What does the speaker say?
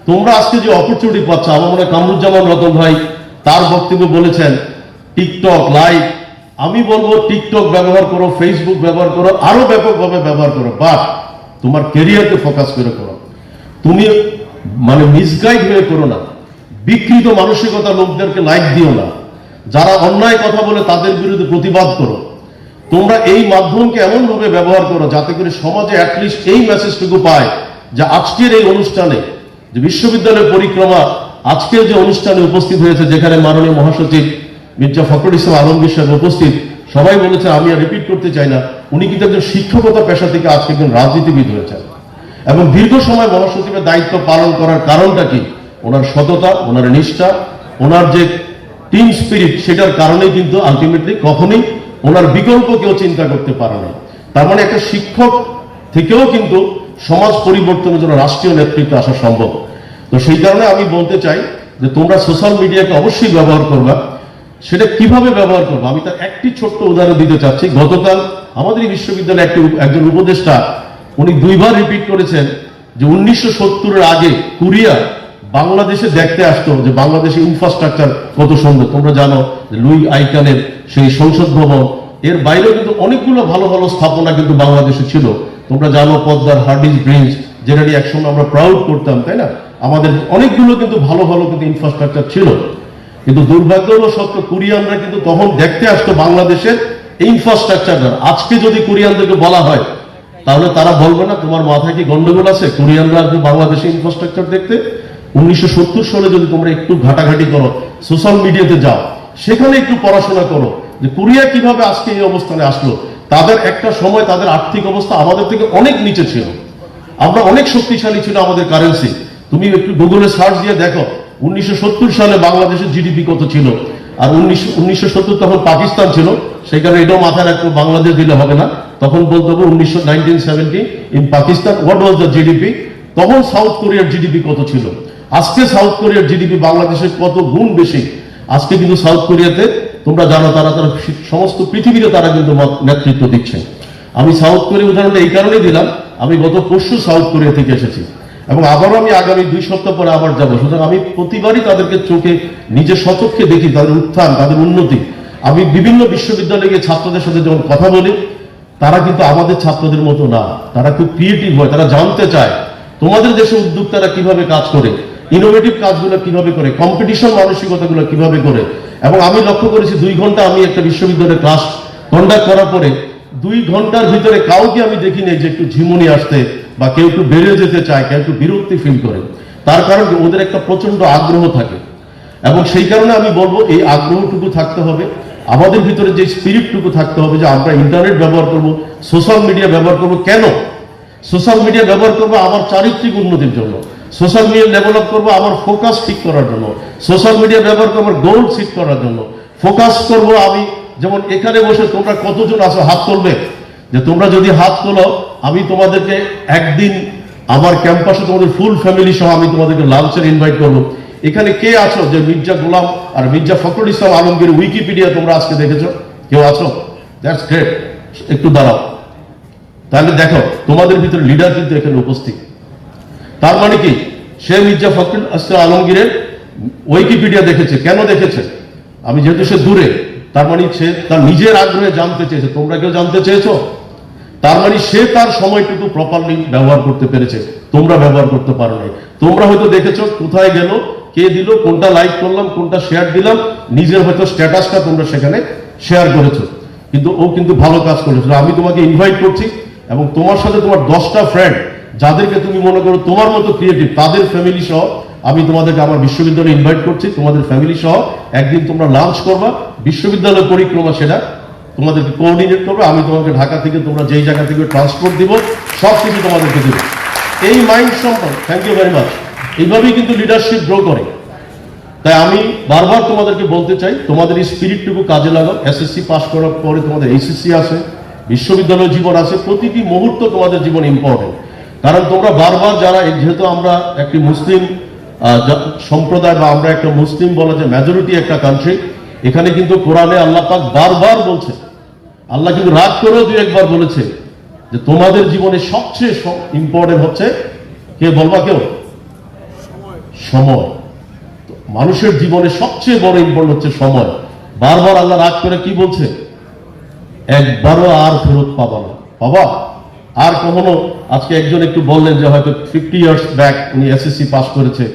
তোমরা আজকে যে অপরচুনিটি পাচ্ছ, আমার মনে হয় কামরুজ্জামান রতন ভাই তার বক্তব্য বলেছেন টিকটক লাইভ। আমি বলবো টিকটক ব্যবহার করো, ফেসবুক ব্যবহার করো, আরো ব্যাপকভাবে ব্যবহার করো, বাট তোমার ক্যারিয়ারকে ফোকাস করে করো। তুমি মানে মিসগাইড হয়ে করো না, বিকৃত মানসিকতা লোকদেরকে লাইক দিও না, যারা অন্যায় কথা বলে তাদের বিরুদ্ধে প্রতিবাদ করো। তোমরা এই মাধ্যমকে এমন ভাবে ব্যবহার করো যাতে করে সমাজে অ্যাটলিস্ট এই মেসেজটুকু পায় যে আজকের এই অনুষ্ঠানে যে বিশ্ববিদ্যালয় পরিক্রমা, আজকের যে অনুষ্ঠানে উপস্থিত হয়েছে, যেখানে মাননীয় মহাসচিব মির্জা ফখরুল ইসলাম আলমগীর সাহেব উপস্থিত, সবাই বলেছে, আমি আর রিপিট করতে চাই না, উনি কিন্তু একজন শিক্ষকতা পেশা থেকে আজকে একজন রাজনীতিবিদ হয়েছেন এবং দীর্ঘ সময় মহাসচিবের দায়িত্ব পালন করার কারণটা কি? ওনার সততা, ওনার নিষ্ঠা, ওনার যে টিম স্পিরিট, সেটার কারণেই কিন্তু আলটিমেটলি কখনোই ওনার বিকল্প কেউ চিন্তা করতে পারে না। তার মানে একটা শিক্ষক থেকেও কিন্তু সমাজ পরিবর্তনের জন্য রাষ্ট্রীয় নেতৃত্ব আসা সম্ভব। তো সেই কারণে আমি বলতে চাই যে তোমরা সোশ্যাল মিডিয়াকে অবশ্যই ব্যবহার করবা। সেটা কিভাবে ব্যবহার করবো আমি তার একটি ছোট্ট উদাহরণ দিতে চাচ্ছি। গতকাল আমাদের বিশ্ববিদ্যালয়ে একজন উপদেষ্টা উনি দুইবার রিপিট করেছেন যে 1970-এর আগে কোরিয়া বাংলাদেশে দেখতে আসতো, যে বাংলাদেশের ইনফ্রাস্ট্রাকচার কত সুন্দর। তোমরা জানো যে লুই আইকানের সেই সংসদ ভবন, এর বাইরেও কিন্তু অনেকগুলো ভালো ভালো স্থাপনা কিন্তু বাংলাদেশে ছিল। তোমরা জানো পদ্মার হার্ডিঞ্জ ব্রিজ, যেটা নিয়ে একসময় আমরা প্রাউড করতাম, তাই না? আমাদের অনেকগুলো কিন্তু ভালো ভালো কিন্তু ইনফ্রাস্ট্রাকচার ছিল, কিন্তু দুর্ভাগ্যবশত কোরিয়ানরা কিন্তু তখন দেখতে আসতো বাংলাদেশের ইনফ্রাস্ট্রাকচার। আজকে যদি কোরিয়ানদেরকে বলা হয় তাহলে তারা বলবে না তোমার মাথায় কি গন্ডগোল আছে? কোরিয়ানরা আসবে বাংলাদেশের ইনফ্রাস্ট্রাকচার দেখতে। 1970 সালে যদি তোমরা একটু ঘাটাঘাটি করো, সোশ্যাল মিডিয়াতে যাও, সেখানে একটু পড়াশোনা করো যে কোরিয়া কিভাবে আজকে এই অবস্থানে আসলো। তাদের একটা সময় তাদের আর্থিক অবস্থা আমাদের থেকে অনেক নিচে ছিল, আমরা অনেক শক্তিশালী ছিল আমাদের কারেন্সি। তুমি একটু গুগলে সার্চ দিয়ে দেখো 1970 সালে বাংলাদেশের জিডিপি কত ছিল, আর 1970 তখন পাকিস্তান ছিল, সেই কারণে এটাও মাথায় রাখতে বাংলাদেশ দিলে হবে না, তখন বলতে হবে 1970 in Pakistan what was the GDP. তখন সাউথ কোরিয়ার জিডিপি কত ছিল, আজকে সাউথ কোরিয়ার জিডিপি বাংলাদেশের কত গুণ বেশি। আজকে কিন্তু সাউথ কোরিয়াতে তোমরা জানো তারা সমস্ত পৃথিবীতে তারা কিন্তু নেতৃত্ব দিচ্ছে। আমি সাউথ কোরিয়া উদাহরণটা এই কারণে দিলাম, আমি গত পরশু সাউথ কোরিয়া থেকে এসেছি এবং আবারও আমি আগামী 2 সপ্তাহ পরে আবার যাবো। সুতরাং আমি প্রতিবারই তাদেরকে চোখে নিজের সচক্ষে দেখি তাদের উত্থান, তাদের উন্নতি। আমি বিভিন্ন বিশ্ববিদ্যালয়ে গিয়ে ছাত্রদের সাথে যখন কথা বলি, তারা কিন্তু আমাদের ছাত্রদের মতো না, তারা খুব ক্রিয়েটিভ হয়, তারা জানতে চায় তোমাদের দেশে উদ্যোক্তারা কিভাবে কাজ করে, ইনোভেটিভ কাজগুলো কিভাবে করে, কম্পিটিশন মানসিকতাগুলো কিভাবে করে। এবং আমি লক্ষ্য করেছি 2 ঘন্টা আমি একটা বিশ্ববিদ্যালয়ের ক্লাস কন্ডাক্ট করার পরে 2 ঘন্টার ভিতরে কাউকে আমি দেখিনি যে একটু ঝিমুনি আসতে বা কেউ একটু বেরিয়ে যেতে চায়, কেউ একটু বিরক্তি ফিল করে। তার কারণ ওদের একটা প্রচন্ড আগ্রহ থাকে এবং সেই কারণে আমি বলবো এই আগ্রহটুকু থাকতে হবে, আমাদের ভিতরে যে স্পিরিটটুকু থাকতে হবে যে আমরা ইন্টারনেট ব্যবহার করব, সোশ্যাল মিডিয়া ব্যবহার করব। কেন সোশ্যাল মিডিয়া ব্যবহার করবো? আমার চারিত্রিক উন্নতির জন্য। সোশ্যাল মিডিয়া ডেভেলপ করবো আমার ফোকাস ঠিক করার জন্য। সোশ্যাল মিডিয়া ব্যবহার করবো আমার গোল ঠিক করার জন্য। ফোকাস করব আমি, যেমন এখানে বসে তোমরা কতজন আছো হাত তুলবে, যে তোমরা যদি হাত তোলো আমি তোমাদেরকে একদিন আমার ক্যাম্পাসে তোমাদের ফুল ফ্যামিলি সহ আমি তোমাদেরকে লাঞ্চের ইনভাইট করবো। এখানে কে আছো যে মির্জা গোলাম আর মির্জা ফখরুল ইসলাম আলমগীর উইকিপিডিয়া তোমরা আজকে দেখেছো? কেউ আছো? দ্যাটস গ্রেট, একটু দাঁড়াও। তাহলে দেখো তোমাদের ভিতরে লিডার কিন্তু এখানে উপস্থিত। তার মানে কি সে মির্জা ফখরুল ইসলাম আলমগীরের উইকিপিডিয়া দেখেছে। কেন দেখেছে? আমি যেহেতু সে দূরে, তার মানে সে তার নিজের আগ্রহে জানতে চেয়েছে। তোমরা কেউ জানতে চেয়েছো? তার মানে সে তার সময়টুকু প্রপারলি ব্যবহার করতে পেরেছে, তোমরা ব্যবহার করতে পারো নাই। তোমরা হয়তো দেখেছো কোথায় গেল, কে দিল, কোনটা লাইক করলাম, কোনটা শেয়ার দিলাম, নিজের হয়তো স্ট্যাটাসটা তোমরা সেখানে শেয়ার করেছো, কিন্তু ও কিন্তু ভালো কাজ করেছিল। আমি তোমাকে ইনভাইট করছি এবং তোমার সাথে তোমার 10টা ফ্রেন্ড যাদেরকে তুমি মনে করো তোমার মতো ক্রিয়েটিভ, তাদের ফ্যামিলি সহ আমি তোমাদেরকে আমার বিশ্ববিদ্যালয়ে ইনভাইট করছি। তোমাদের ফ্যামিলি সহ একদিন তোমরা লাঞ্চ করবা, বিশ্ববিদ্যালয় পরিক্রমা সেটা তোমাদেরকে কোঅর্ডিনেট করবে। আমি তোমাকে ঢাকা থেকে তোমরা যেই জায়গা থেকে ট্রান্সপোর্ট দিব সব কিছু তোমাদেরকে দেবো। এই মাইন্ড সম্পর্ক, থ্যাংক ইউ ভেরি মাচ। এইভাবেই কিন্তু লিডারশিপ গ্রো করে। তাই আমি বারবার তোমাদেরকে বলতে চাই তোমাদের এই স্পিরিটটুকু কাজে লাগাও। এসএসসি পাস করার পরে তোমাদের এইচএসসি আছে, বিশ্ববিদ্যালয় জীবন আছে, প্রতিটি মুহূর্ত তোমাদের জীবন ইম্পর্টেন্ট। কারণ তোমরা বারবার যারা, যেহেতু আমরা একটি মুসলিম সম্প্রদায় বা আমরা একটা মুসলিম বলা যে মেজরিটি একটা কান্ট্রি, এখানে কিন্তু কোরআনে আল্লাহ পাক বারবার বলছে, আল্লাহ কিন্তু রাগ করেও 2-1 বার বলেছে যে তোমাদের জীবনে সবচেয়ে ইম্পর্টেন্ট হচ্ছে, কে বলবা কেউ? সময়। তো মানুষের জীবনে সবচেয়ে বড় ইম্পর্টেন্ট হচ্ছে সময়। বারবার আল্লাহ রাগ করে কি বলছে, একবারও আর ফেরত পাবা না, বাবা আর কখনো। আজকে একজন একটু বললেন যে হয়তো 50 ইয়ার্স ব্যাক উনি এসএসসি পাস করেছে,